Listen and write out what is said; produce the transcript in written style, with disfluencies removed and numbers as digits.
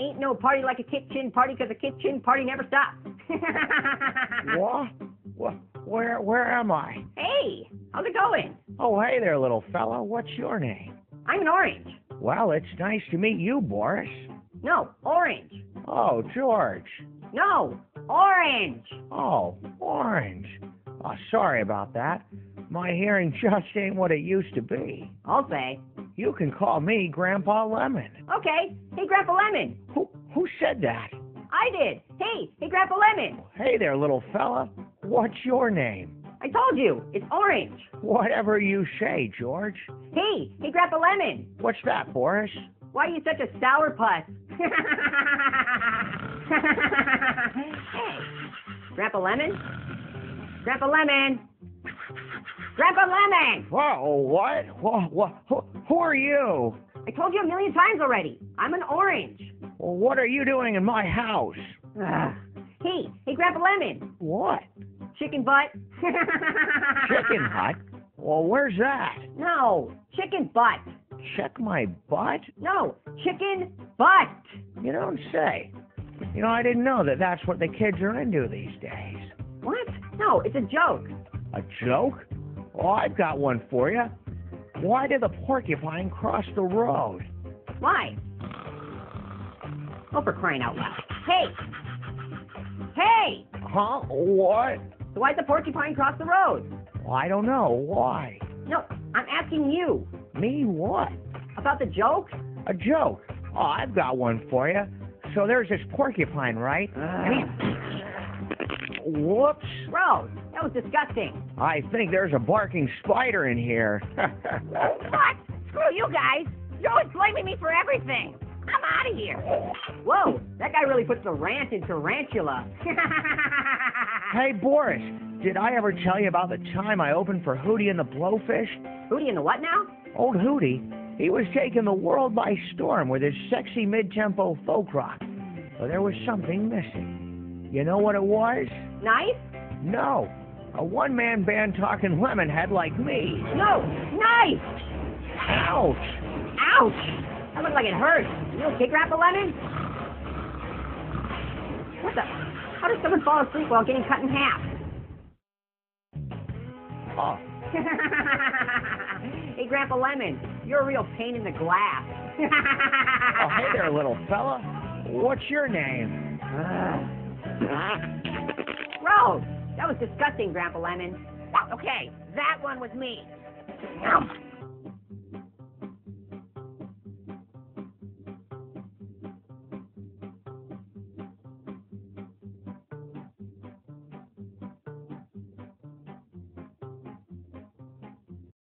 Ain't no party like a kitchen party, 'cause a kitchen party never stops. What? Where am I? Hey, how's it going? Oh, hey there, little fella. What's your name? I'm an orange. Well, it's nice to meet you, Boris. No, orange. Oh, George. No, orange. Oh, Orange. Oh, sorry about that. My hearing just ain't what it used to be. I'll say. You can call me Grandpa Lemon. Okay. Hey, Grandpa Lemon. Who said that? I did. Hey, Grandpa Lemon. Hey there, little fella. What's your name? I told you, it's orange. Whatever you say, George. Hey, Grandpa Lemon. What's that, Boris? Why are you such a sourpuss? Hey, Grandpa Lemon? Grandpa Lemon? Grandpa Lemon! Whoa, what? Who are you? I told you a million times already. I'm an orange. Well, what are you doing in my house? Ugh. Hey, Grandpa Lemon. What? Chicken butt. Chicken hut? Well, where's that? No, chicken butt. Check my butt? No, chicken butt. You don't say. You know, I didn't know that that's what the kids are into these days. What? No, it's a joke. A joke? Oh, I've got one for you. Why did the porcupine cross the road? Why? Oh, for crying out loud. Hey! Huh? What? So why'd the porcupine cross the road? Well, I don't know. Why? No, I'm asking you. Me what? About the joke? A joke? Oh, I've got one for you. So there's this porcupine, right? Whoops. Gross. That was disgusting. I think there's a barking spider in here. What? Screw you guys. You're always blaming me for everything. I'm out of here. Whoa, that guy really puts the rant in tarantula. Hey, Boris, did I ever tell you about the time I opened for Hootie and the Blowfish? Hootie and the what now? Old Hootie, he was taking the world by storm with his sexy mid-tempo folk rock. But there was something missing. You know what it was? Knife? No, a one-man band talking Lemonhead like me. No, knife! Ouch! Ouch! That looked like it hurt. You okay, Grandpa Lemon? What the? How does someone fall asleep while getting cut in half? Oh. Hey, Grandpa Lemon, you're a real pain in the glass. Oh, hey there, little fella. What's your name? Gross! That was disgusting, Grandpa Lemon. Okay, that one was me.